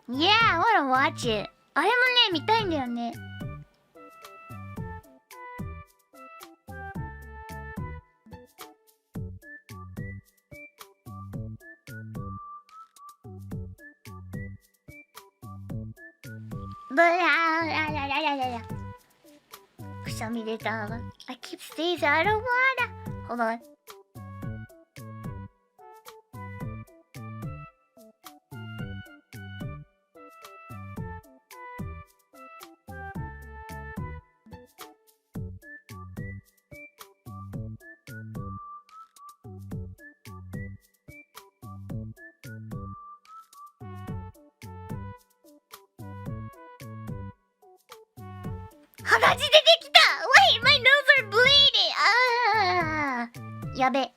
Yeah, I wanna watch it. あれもね、見たいんだよね。くしゃみ出た。I keep sneezing. I don't wanna. Hold on.鼻血出てきた Wait, my nose are bleeding! やべ。